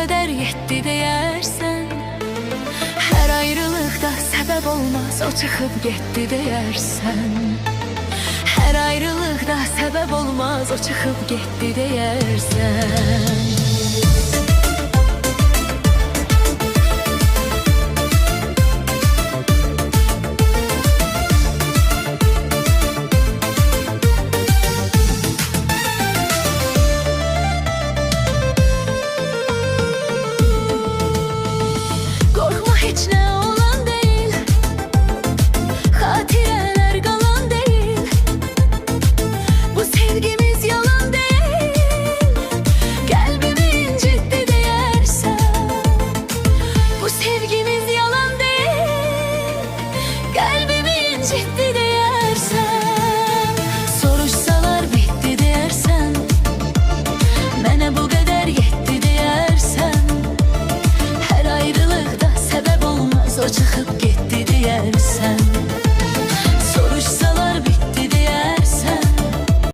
kadar yetti deyərsən, her ayrılıkta sebep olmaz o çıkıp gitti deyərsən. Her ayrılıkta sebep olmaz o çıkıp gitti deyərsən. Hiç ne olan değil, hatireler kalan değil. Bu sevgimiz yalan değil, kalbimi incitti deyərsən. Bu sevgimiz yalan değil, kalbimi incitti deyərsən. Soruşsalar bitti deyərsən, mənə bu kadar yetti deyərsən. Her ayrılıkta sebep olmaz o çıkıp gitti deyərsən.